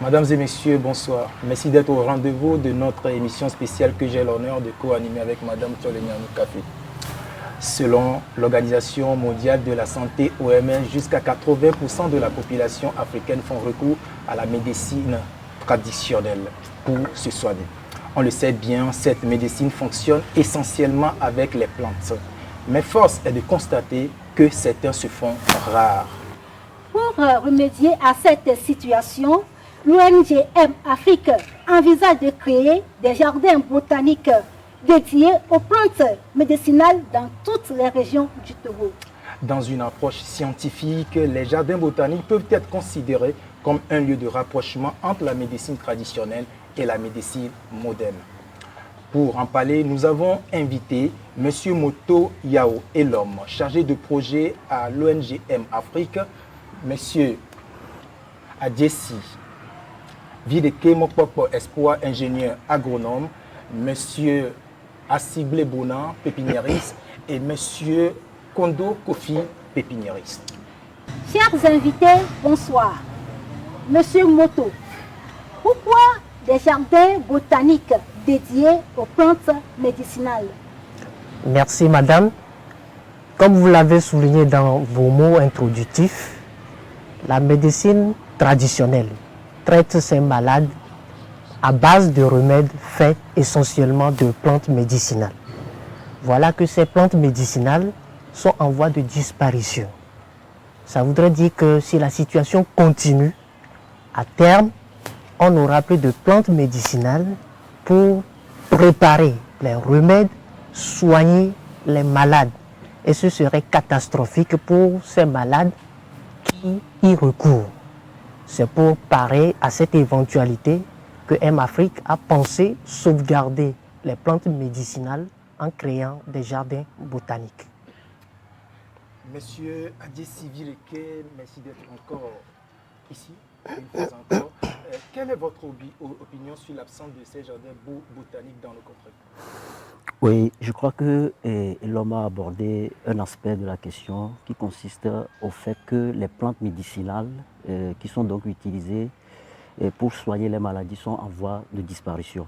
Mesdames et messieurs, bonsoir. Merci d'être au rendez-vous de notre émission spéciale que j'ai l'honneur de co-animer avec Madame Tcholenyanou Café. Selon l'Organisation mondiale de la santé OMS, jusqu'à 80% de la population africaine font recours à la médecine traditionnelle pour se soigner. On le sait bien, cette médecine fonctionne essentiellement avec les plantes. Mais force est de constater que certains se font rares. Pour remédier à cette situation, l'ONGM Afrique envisage de créer des jardins botaniques dédiés aux plantes médicinales dans toutes les régions du Togo. Dans une approche scientifique, les jardins botaniques peuvent être considérés comme un lieu de rapprochement entre la médecine traditionnelle et la médecine moderne. Pour en parler, nous avons invité M. Moto Yao Elom, chargé de projet à l'ONGM Afrique, M. Adjessi Videke Mokpokpo Espoir, ingénieur agronome, M. Assible Bonan, pépiniériste, et M. Kondo Kofi, pépiniériste. Chers invités, bonsoir. Monsieur Moto, pourquoi des jardins botaniques dédiés aux plantes médicinales? Merci madame. Comme vous l'avez souligné dans vos mots introductifs, la médecine traditionnelle traite ces malades à base de remèdes faits essentiellement de plantes médicinales. Voilà que ces plantes médicinales sont en voie de disparition. Ça voudrait dire que si la situation continue, à terme, on n'aura plus de plantes médicinales pour préparer les remèdes, soigner les malades. Et ce serait catastrophique pour ces malades qui y recourent. C'est pour parer à cette éventualité que M-Afrique a pensé sauvegarder les plantes médicinales en créant des jardins botaniques. Monsieur Adjessi Videke, merci d'être encore ici, une fois encore. Quelle est votre opinion sur l'absence de ces jardins botaniques dans le contrée? Oui, je crois que l'homme a abordé un aspect de la question qui consiste au fait que les plantes médicinales qui sont donc utilisées pour soigner les maladies sont en voie de disparition.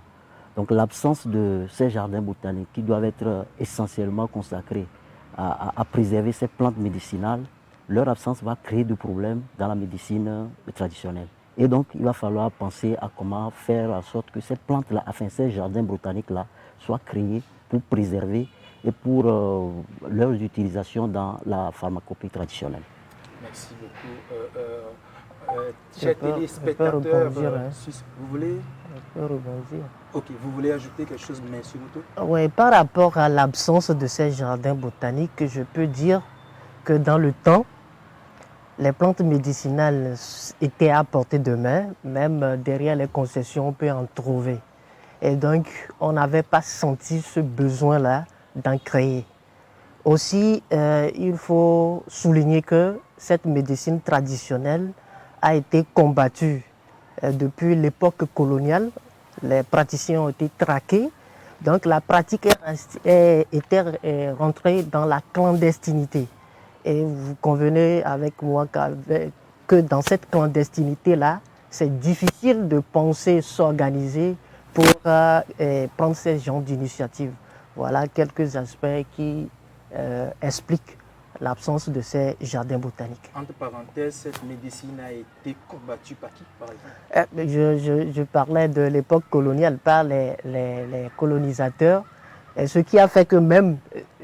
Donc l'absence de ces jardins botaniques qui doivent être essentiellement consacrés à préserver ces plantes médicinales, leur absence va créer des problèmes dans la médecine traditionnelle. Et donc il va falloir penser à comment faire en sorte que ces plantes-là, enfin ces jardins botaniques-là, soient créés pour préserver et pour leur utilisation dans la pharmacopée traditionnelle. Merci beaucoup. Chers téléspectateurs, vous voulez rebondir. Ok, vous voulez ajouter quelque chose, M. Moto? Oui, par rapport à l'absence de ces jardins botaniques, je peux dire que dans le temps, les plantes médicinales étaient à portée de main, même derrière les concessions, on peut en trouver. Et donc, on n'avait pas senti ce besoin-là d'en créer. Aussi, il faut souligner que cette médecine traditionnelle a été combattue depuis l'époque coloniale. Les praticiens ont été traqués. Donc, la pratique était rentrée dans la clandestinité. Et vous convenez avec moi que dans cette clandestinité-là, c'est difficile de penser s'organiser pour prendre ces genres d'initiatives. Voilà quelques aspects qui expliquent l'absence de ces jardins botaniques. Entre parenthèses, cette médecine a été combattue par qui, par exemple? Je parlais de l'époque coloniale par les colonisateurs, et ce qui a fait que même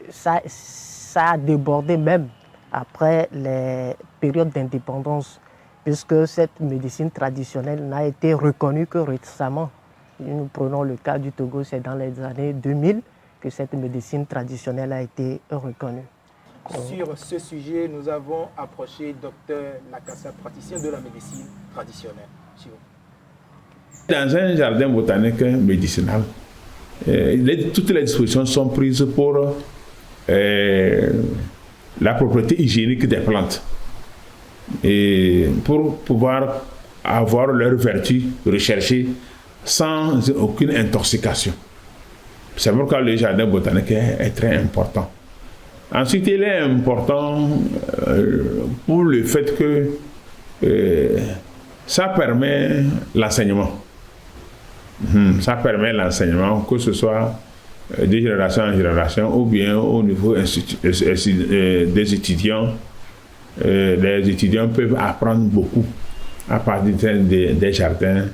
ça a débordé même après les périodes d'indépendance, puisque cette médecine traditionnelle n'a été reconnue que récemment. Nous prenons le cas du Togo, c'est dans les années 2000 que cette médecine traditionnelle a été reconnue. Sur ce sujet, nous avons approché Dr Nakassa, praticien de la médecine traditionnelle. Dans un jardin botanique médicinal, toutes les dispositions sont prises pour la propriété hygiénique des plantes et pour pouvoir avoir leurs vertus recherchées sans aucune intoxication. C'est pourquoi le jardin botanique est très important. Ensuite, il est important pour le fait que ça permet l'enseignement. Ça permet l'enseignement, que ce soit de génération en génération ou bien au niveau des étudiants. Les étudiants peuvent apprendre beaucoup à partir des jardins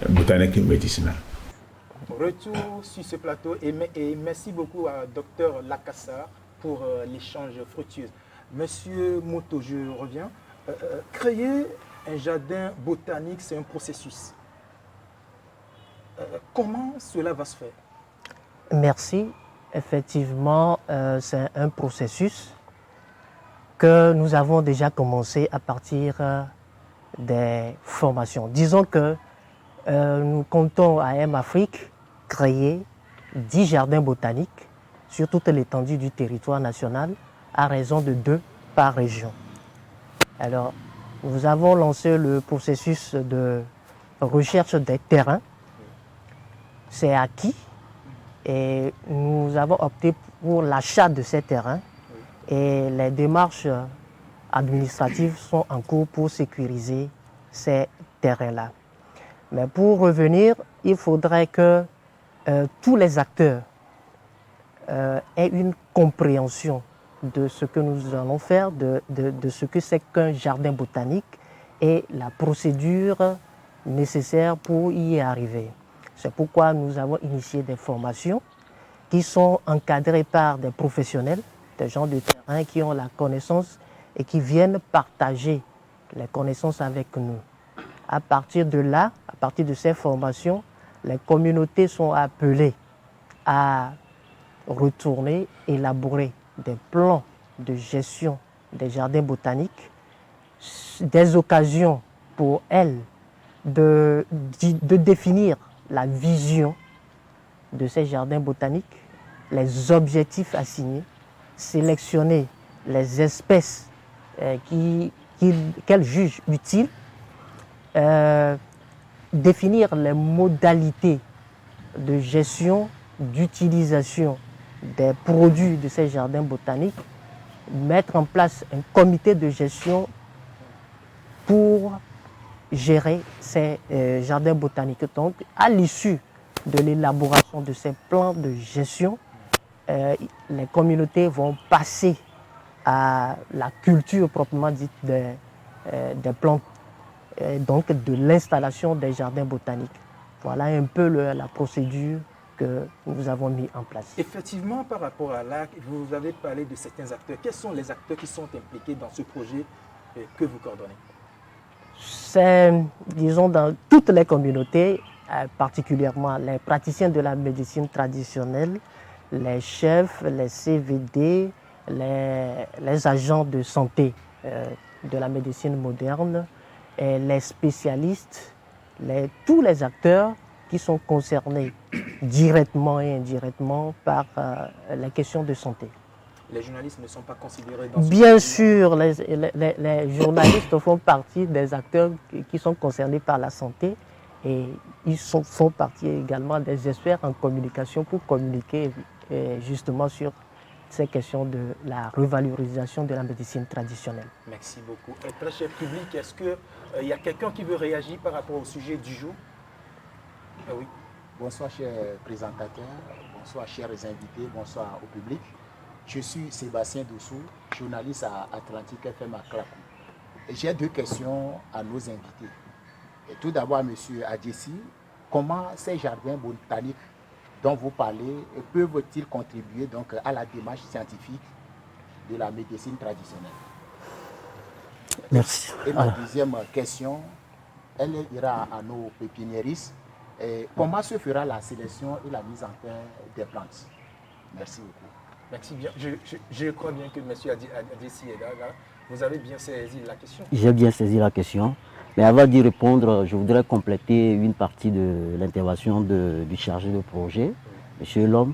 botaniques et médicinaux. Retour sur ce plateau et merci beaucoup à Dr Lakassar pour l'échange fructueux. Monsieur Moto, je reviens. Créer un jardin botanique, c'est un processus. Comment cela va se faire? Merci. Effectivement, c'est un processus que nous avons déjà commencé à partir des formations. Disons que nous comptons à M-Afrique créer 10 jardins botaniques sur toute l'étendue du territoire national à raison de 2 par région. Alors, nous avons lancé le processus de recherche des terrains. C'est acquis et nous avons opté pour l'achat de ces terrains et les démarches administratives sont en cours pour sécuriser ces terrains-là. Mais pour revenir, il faudrait que tous les acteurs aient une compréhension de ce que nous allons faire, de ce que c'est qu'un jardin botanique et la procédure nécessaire pour y arriver. C'est pourquoi nous avons initié des formations qui sont encadrées par des professionnels, des gens de terrain qui ont la connaissance et qui viennent partager les connaissances avec nous. À partir de là, à partir de ces formations, les communautés sont appelées à retourner, élaborer des plans de gestion des jardins botaniques, des occasions pour elles de définir la vision de ces jardins botaniques, les objectifs assignés, sélectionner les espèces qu'elles jugent utiles, définir les modalités de gestion, d'utilisation des produits de ces jardins botaniques, mettre en place un comité de gestion pour gérer ces jardins botaniques. Donc, à l'issue de l'élaboration de ces plans de gestion, les communautés vont passer à la culture proprement dite des plantes, donc de l'installation des jardins botaniques. Voilà un peu la procédure que nous avons mis en place. Effectivement, par rapport à là, vous avez parlé de certains acteurs. Quels sont les acteurs qui sont impliqués dans ce projet que vous coordonnez? C'est, disons, dans toutes les communautés, particulièrement les praticiens de la médecine traditionnelle, les chefs, les CVD, les agents de santé de la médecine moderne, et les spécialistes, tous les acteurs qui sont concernés directement et indirectement par les questions de santé. Les journalistes ne sont pas considérés dans ce Bien sûr, les journalistes font partie des acteurs qui sont concernés par la santé et ils font partie également des experts en communication pour communiquer justement sur ces questions de la revalorisation de la médecine traditionnelle. Merci beaucoup. Et très cher public, est-ce qu'il y a quelqu'un qui veut réagir par rapport au sujet du jour? Oui. Bonsoir chers présentateurs, bonsoir chers invités, bonsoir au public. Je suis Sébastien Doussou, journaliste à Atlantique FM à Clacou. J'ai 2 questions à nos invités. Et tout d'abord, M. Adjessi, comment ces jardins botaniques dont vous parlez peuvent-ils contribuer donc à la démarche scientifique de la médecine traditionnelle? Merci. Et ma deuxième question, elle ira à nos pépiniéristes. Et comment se fera la sélection et la mise en terre des plantes? Merci beaucoup. Merci bien. Je crois bien que M. Adjessi est là. Vous avez bien saisi la question. J'ai bien saisi la question. Mais avant d'y répondre, je voudrais compléter une partie de l'intervention du chargé de projet, M. Lhomme.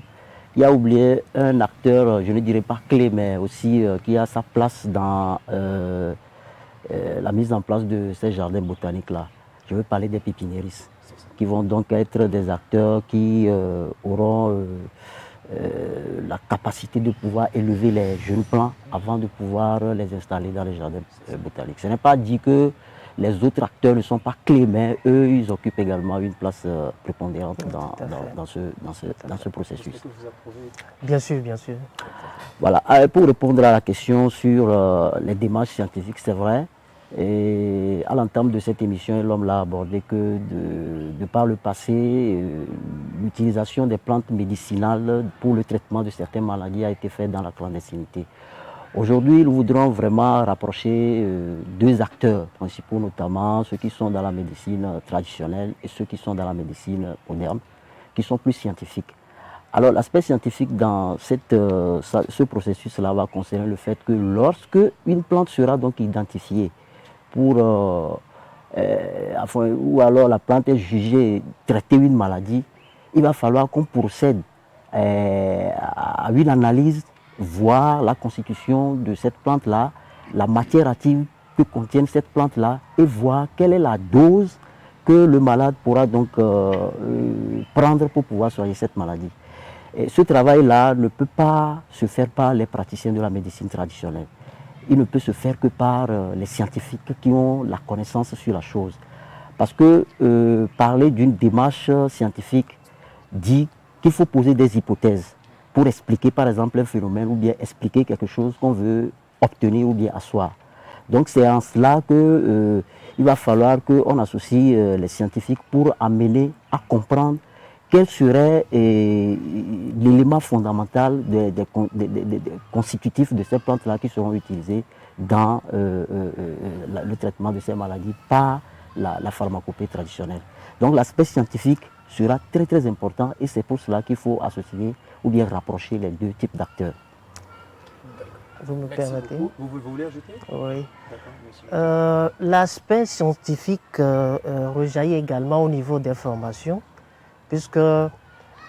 Il a oublié un acteur, je ne dirais pas clé, mais aussi qui a sa place dans la mise en place de ces jardins botaniques-là. Je veux parler des pépiniéristes, qui vont donc être des acteurs qui auront la capacité de pouvoir élever les jeunes plants avant de pouvoir les installer dans les jardins botaniques. Ce n'est pas dit que les autres acteurs ne sont pas clés, mais eux, ils occupent également une place prépondérante dans ce processus. Est-ce que vous approuvez? Bien sûr, bien sûr. Voilà. Pour répondre à la question sur les démarches scientifiques, c'est vrai. Et à l'entame de cette émission, l'homme l'a abordé que de par le passé, l'utilisation des plantes médicinales pour le traitement de certaines maladies a été faite dans la clandestinité. Aujourd'hui, nous voudrons vraiment rapprocher deux acteurs principaux, notamment ceux qui sont dans la médecine traditionnelle et ceux qui sont dans la médecine moderne, qui sont plus scientifiques. Alors l'aspect scientifique dans ce processus-là va concerner le fait que lorsque une plante sera donc identifiée ou alors la plante est jugée traiter une maladie, il va falloir qu'on procède à une analyse, voir la constitution de cette plante-là, la matière active que contient cette plante-là et voir quelle est la dose que le malade pourra donc prendre pour pouvoir soigner cette maladie. Et ce travail-là ne peut pas se faire par les praticiens de la médecine traditionnelle. Il ne peut se faire que par les scientifiques qui ont la connaissance sur la chose. Parce que parler d'une démarche scientifique dit qu'il faut poser des hypothèses pour expliquer par exemple un phénomène ou bien expliquer quelque chose qu'on veut obtenir ou bien asseoir. Donc c'est en cela qu'il va falloir qu'on associe les scientifiques pour amener à comprendre quel serait l'élément fondamental des constitutifs de ces plantes-là qui seront utilisées dans le traitement de ces maladies par la pharmacopée traditionnelle. Donc l'aspect scientifique sera très très important et c'est pour cela qu'il faut associer ou bien rapprocher les deux types d'acteurs. Vous me permettez? Vous voulez ajouter? Oui. D'accord, l'aspect scientifique rejaillit également au niveau des formations, puisque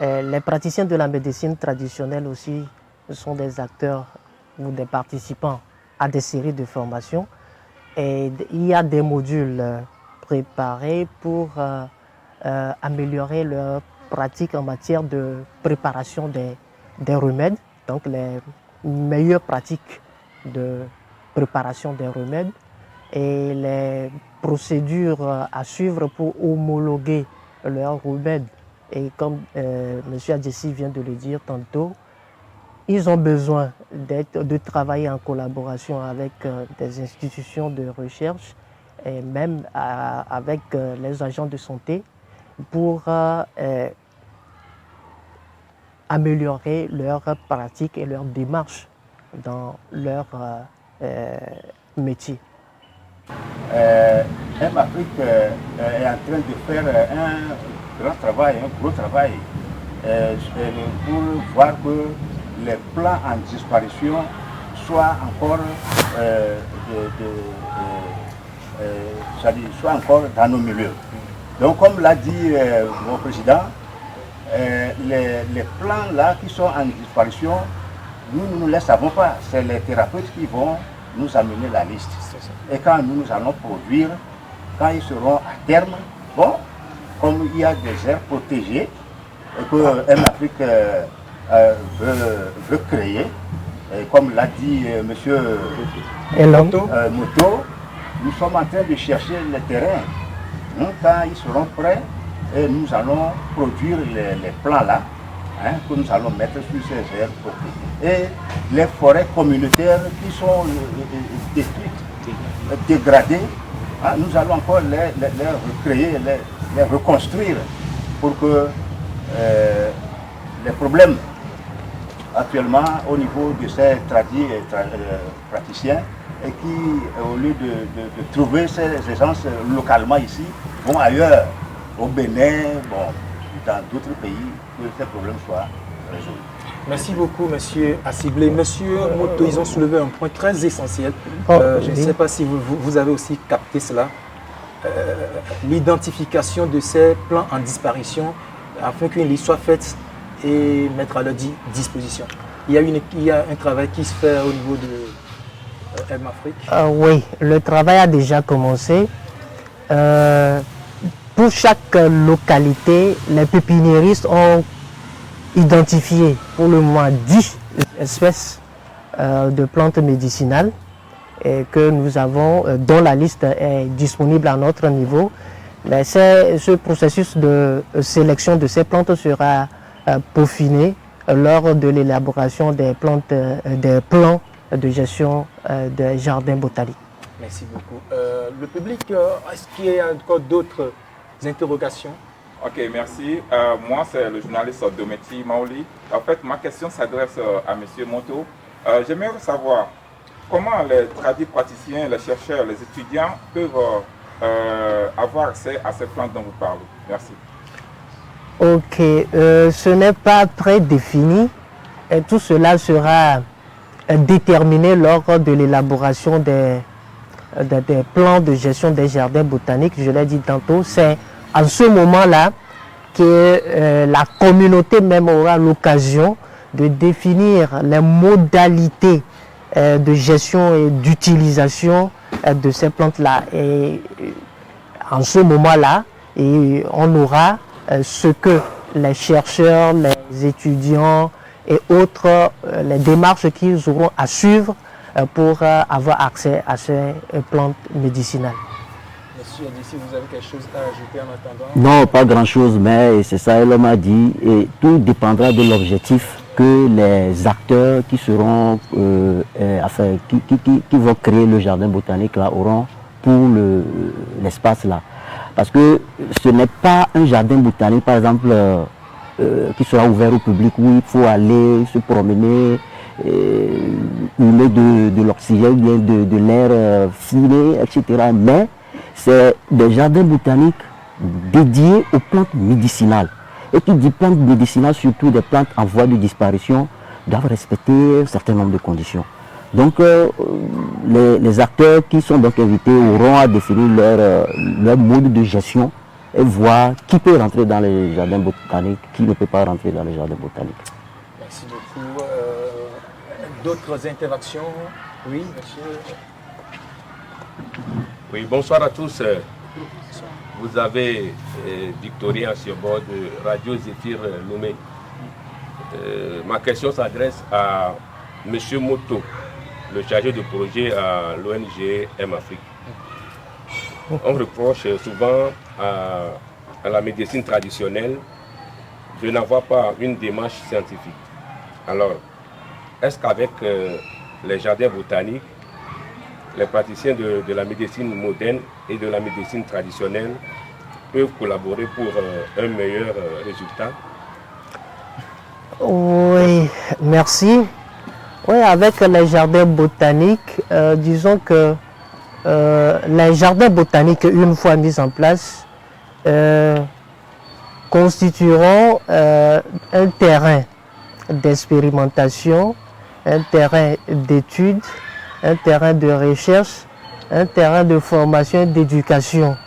les praticiens de la médecine traditionnelle aussi sont des acteurs ou des participants à des séries de formations. Et il y a des modules préparés pour améliorer leur pratique en matière de préparation des remèdes, donc les meilleures pratiques de préparation des remèdes et les procédures à suivre pour homologuer leurs remèdes. Et comme M. Adjessi vient de le dire tantôt, ils ont besoin de travailler en collaboration avec des institutions de recherche et même avec les agents de santé pour améliorer leurs pratiques et leurs démarches dans leur métier. Afrique est en train de faire un grand travail, un gros travail, pour voir que les plants en disparition soient encore, soient encore dans nos milieux. Donc comme l'a dit mon président, les plants là qui sont en disparition, nous ne les savons pas. C'est les thérapeutes qui vont nous amener la liste. Et quand nous allons produire, quand ils seront à terme, bon, comme il y a des aires protégées et que Afrique veut créer, et comme l'a dit M. Moto, nous sommes en train de chercher les terrains. Quand ils seront prêts, et nous allons produire les plants là, que nous allons mettre sur ces aires protégées. Et les forêts communautaires qui sont détruites, dégradées, nous allons encore les recréer, les reconstruire pour que les problèmes actuellement au niveau de ces praticiens et qui, au lieu de trouver ces essences localement ici, vont ailleurs, au Bénin, bon, dans d'autres pays, que ces problèmes soient résolus. Merci beaucoup, Monsieur Assiblé. Monsieur Moto, ils ont soulevé un point très essentiel. Je ne sais pas si vous avez aussi capté cela. L'identification de ces plants en disparition afin qu'une liste soit faite et mettre à leur disposition. Il y a un travail qui se fait au niveau de Afrique. Oui, le travail a déjà commencé. Pour chaque localité, les pépiniéristes ont identifié pour le moment 10 espèces de plantes médicinales que nous avons, dont la liste est disponible à notre niveau. Mais ce processus de sélection de ces plantes sera peaufiné lors de l'élaboration des plans de gestion des jardins botaniques. Merci beaucoup. Le public, est-ce qu'il y a encore d'autres interrogations? Ok, merci. Moi, c'est le journaliste Dometi Maoli. En fait, ma question s'adresse à M. Moto. J'aimerais savoir comment les praticiens, les chercheurs, les étudiants peuvent avoir accès à ces plantes dont vous parlez. Merci. Ok, ce n'est pas prédéfini. Et tout cela sera déterminé lors de l'élaboration des plans de gestion des jardins botaniques. Je l'ai dit tantôt, c'est en ce moment-là que la communauté même aura l'occasion de définir les modalités de gestion et d'utilisation de ces plantes-là. Et en ce moment-là, on aura ce que les chercheurs, les étudiants et autres, les démarches qu'ils auront à suivre pour avoir accès à ces plantes médicinales. Monsieur Adissi, vous avez quelque chose à ajouter en attendant? Non, pas grand-chose, mais c'est ça, l'homme a dit, et tout dépendra de l'objectif que les acteurs qui seront, qui vont créer le jardin botanique là auront pour l'espace là. Parce que ce n'est pas un jardin botanique, par exemple, qui sera ouvert au public où il faut aller se promener, humer de l'oxygène, de l'air filé, etc. Mais c'est des jardins botaniques dédiés aux plantes médicinales. Et qui dit plantes médicinales, surtout des plantes en voie de disparition, doivent respecter un certain nombre de conditions. Donc les acteurs qui sont donc invités auront à définir leur mode de gestion et voir qui peut rentrer dans les jardins botaniques, qui ne peut pas rentrer dans les jardins botaniques. Merci beaucoup. D'autres interactions? Oui, monsieur. Oui, bonsoir à tous. Vous avez Victorien sur bord de Radio Zéphyr Lomé. Ma question s'adresse à M. Moto, le chargé de projet à l'ONG M Afrique. On reproche souvent à la médecine traditionnelle de n'avoir pas une démarche scientifique. Alors, est-ce qu'avec les jardins botaniques, les praticiens de la médecine moderne et de la médecine traditionnelle peuvent collaborer pour un meilleur résultat? Oui, merci. Oui, avec les jardins botaniques, disons que les jardins botaniques, une fois mis en place, constitueront un terrain d'expérimentation, un terrain d'études, un terrain de recherche, un terrain de formation et d'éducation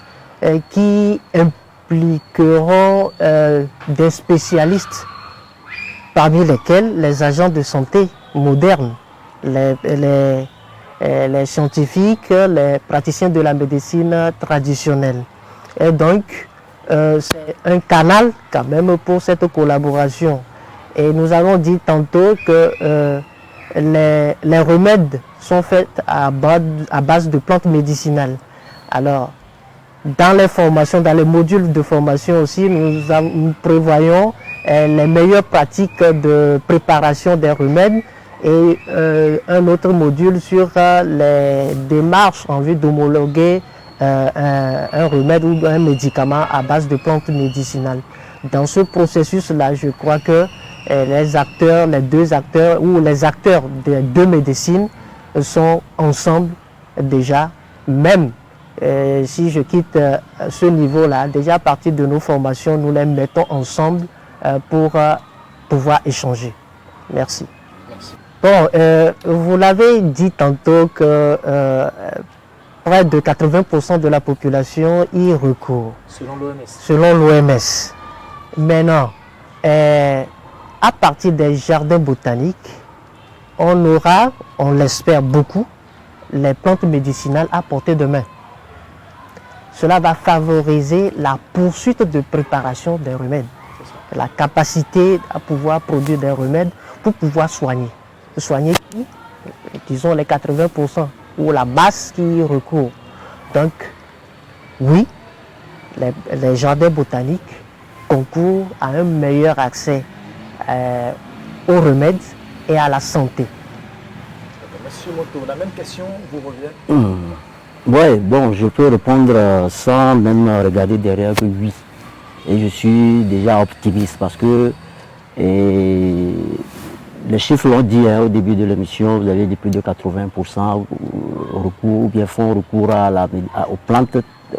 qui impliqueront des spécialistes, parmi lesquels les agents de santé modernes, les scientifiques, les praticiens de la médecine traditionnelle. Et donc, c'est un canal quand même pour cette collaboration. Et nous avons dit tantôt que les remèdes sont faits à base de plantes médicinales. Alors, dans les formations, dans les modules de formation aussi, nous prévoyons les meilleures pratiques de préparation des remèdes et un autre module sur les démarches en vue d'homologuer un remède ou un médicament à base de plantes médicinales. Dans ce processus-là, je crois que les deux acteurs ou les acteurs des deux médecines sont ensemble déjà, même si je quitte ce niveau-là, déjà à partir de nos formations, nous les mettons ensemble pour pouvoir échanger. Merci. Merci. Bon, vous l'avez dit tantôt que près de 80% de la population y recourt. Selon l'OMS. Selon l'OMS. Maintenant, à partir des jardins botaniques, on aura, on l'espère beaucoup, les plantes médicinales à portée de main. Cela va favoriser la poursuite de préparation des remèdes, la capacité à pouvoir produire des remèdes pour pouvoir soigner. Soigner qui? Disons les 80% ou la masse qui y recourt. Donc, oui, les jardins botaniques concourent à un meilleur accès aux remèdes et à la santé. Monsieur Moto, la même question vous revient? Oui, bon, je peux répondre sans même regarder derrière que oui. Et je suis déjà optimiste parce que les chiffres l'ont dit au début de l'émission, vous avez dit plus de 80% recours, ou bien font recours aux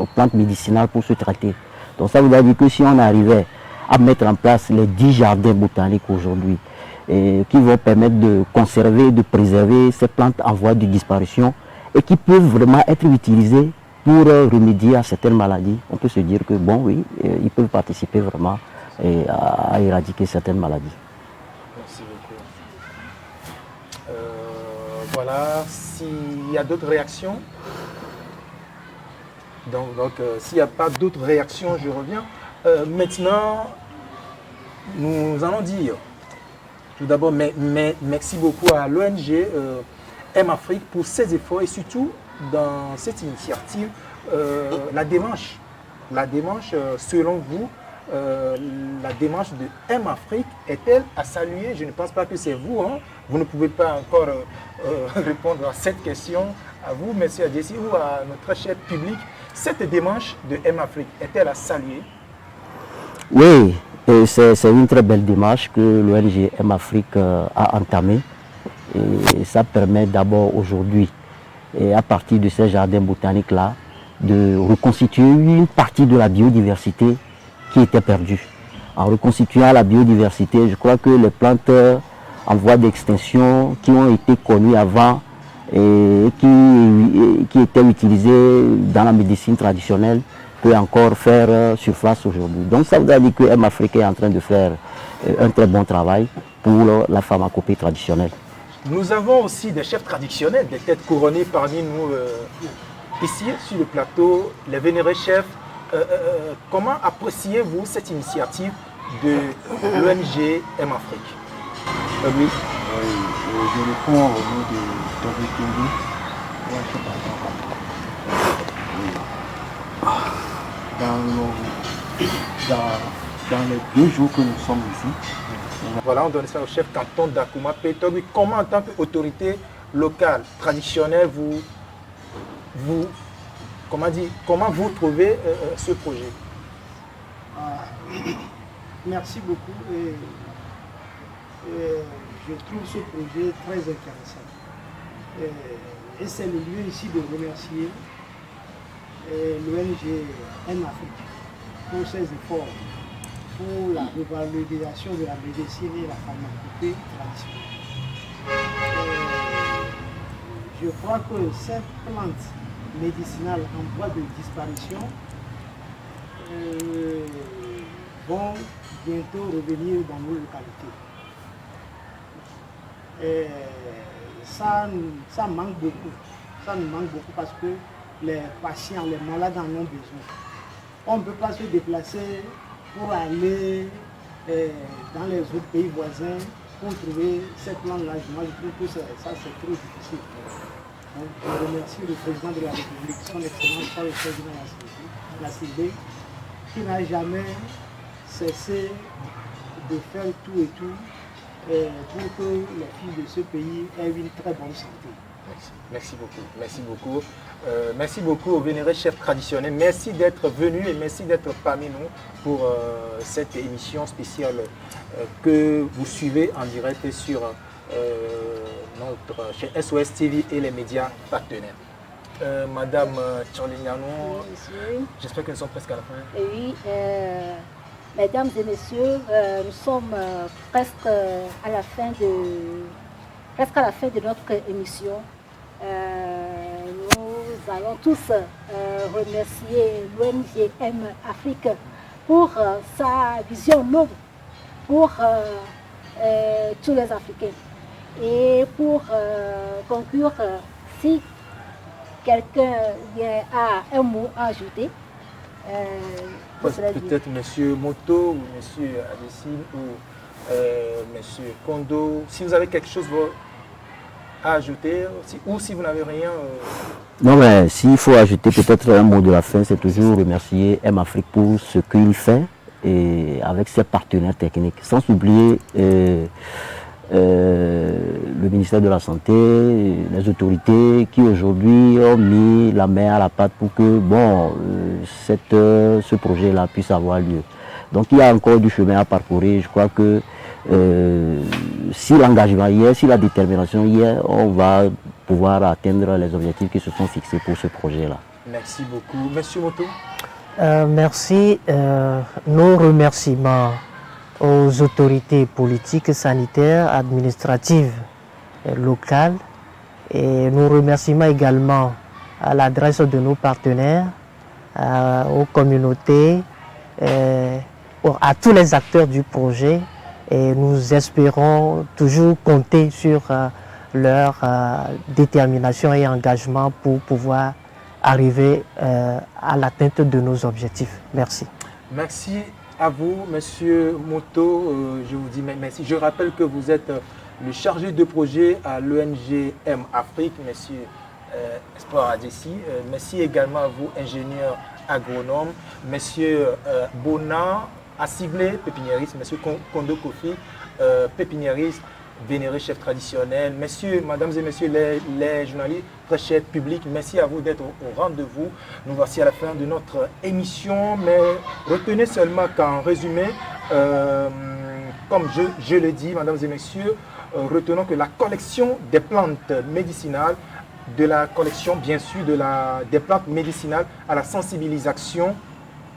plantes médicinales pour se traiter. Donc ça veut dire que si on arrivait à mettre en place les 10 jardins botaniques aujourd'hui, qui vont permettre de conserver, de préserver ces plantes en voie de disparition et qui peuvent vraiment être utilisées pour remédier à certaines maladies, on peut se dire que bon oui, ils peuvent participer vraiment à éradiquer certaines maladies. Merci beaucoup. Voilà, s'il y a d'autres réactions. Donc s'il n'y a pas d'autres réactions, je reviens. Maintenant, nous allons dire, tout d'abord, merci beaucoup à l'ONG M-Afrique pour ses efforts et surtout dans cette initiative, la démarche, selon vous, la démarche de M-Afrique est-elle à saluer? Je ne pense pas que c'est vous, hein? Vous ne pouvez pas encore répondre à cette question, à vous, monsieur Adjessi, ou à notre cher public. Cette démarche de M-Afrique est-elle à saluer? Oui, c'est une très belle démarche que l'ONG M-Afrique a entamée. Et ça permet d'abord aujourd'hui, à partir de ces jardins botaniques-là, de reconstituer une partie de la biodiversité qui était perdue. En reconstituant la biodiversité, je crois que les plantes en voie d'extinction qui ont été connues avant et qui étaient utilisées dans la médecine traditionnelle peut encore faire surface aujourd'hui. Donc ça veut dire que M-Afrique est en train de faire un très bon travail pour la pharmacopée traditionnelle. Nous avons aussi des chefs traditionnels, des têtes couronnées parmi nous ici sur le plateau, les vénérés chefs. Comment appréciez-vous cette initiative de l'ONG M-Afrique? Oui, je réponds au nom de Tobi Tungu. Dans les 2 jours que nous sommes ici, voilà, on donne ça au chef canton d'Akouma Pétobi. Comment, en tant qu'autorité locale, traditionnelle, comment vous trouvez ce projet? Merci beaucoup. Je trouve ce projet très intéressant. Et c'est le lieu ici de remercier l'ONG M-Afrique pour ses efforts pour la revalorisation de la médecine et la pharmacopée traditionnelle. Je crois que ces plantes médicinales en voie de disparition vont bientôt revenir dans nos localités. Et ça manque beaucoup. Ça nous manque beaucoup parce que les patients, les malades en ont besoin. On ne peut pas se déplacer pour aller dans les autres pays voisins pour trouver ces plans-là. Moi, je trouve que ça, c'est trop difficile. Donc, je remercie le président de la République, son excellence, le président Nassibé, qui n'a jamais cessé de faire tout et tout pour que les filles de ce pays aient une très bonne santé. Merci beaucoup. Merci beaucoup. Merci beaucoup aux vénérés chefs traditionnels. Merci d'être venus et merci d'être parmi nous pour cette émission spéciale que vous suivez en direct sur notre chaîne SOS TV et les médias partenaires. Madame Tchorlignano, j'espère que nous sommes presque à la fin. Oui, mesdames et messieurs, nous sommes presque à la fin de notre émission. Nous allons tous remercier l'ONG M-Afrique pour sa vision noble pour tous les Africains. Et pour conclure, si quelqu'un a un mot à ajouter, peut-être M. Moto ou M. Adessi ou M. Kondo, si vous avez quelque chose à ajouter, ou si vous n'avez rien... Non, mais s'il faut ajouter peut-être un mot de la fin, c'est toujours remercier M-Afrique pour ce qu'il fait et avec ses partenaires techniques. Sans oublier le ministère de la Santé, les autorités qui aujourd'hui ont mis la main à la pâte pour que ce projet-là puisse avoir lieu. Donc il y a encore du chemin à parcourir. Je crois que si l'engagement y est, si la détermination y est, on va pouvoir atteindre les objectifs qui se sont fixés pour ce projet-là. Merci beaucoup. Monsieur Moto. Merci. Nos remerciements aux autorités politiques, sanitaires, administratives, locales. Et nos remerciements également à l'adresse de nos partenaires, aux communautés, à tous les acteurs du projet. Et nous espérons toujours compter sur leur détermination et engagement pour pouvoir arriver à l'atteinte de nos objectifs. Merci. Merci à vous, Monsieur Moto. Je vous dis merci. Je rappelle que vous êtes le chargé de projet à l'ONG M-Afrique, Monsieur Espoir Adessi. Merci également à vous, ingénieur agronome, Monsieur Bona Assiblé, pépiniériste, Monsieur Kondo Kofi, pépiniériste, vénéré chef traditionnel, messieurs, mesdames et messieurs les journalistes, prêcheurs publics, merci à vous d'être au rendez-vous. Nous voici à la fin de notre émission, mais retenez seulement qu'en résumé, comme je le dis, mesdames et messieurs, retenons que la collection des plantes médicinales, de la collection bien sûr des plantes médicinales à la sensibilisation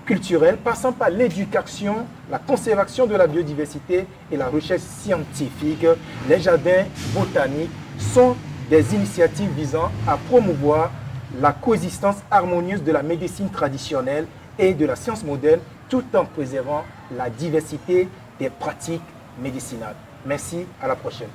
culturelle, passant par l'éducation, la conservation de la biodiversité et la recherche scientifique, les jardins botaniques sont des initiatives visant à promouvoir la coexistence harmonieuse de la médecine traditionnelle et de la science moderne, tout en préservant la diversité des pratiques médicinales. Merci, à la prochaine.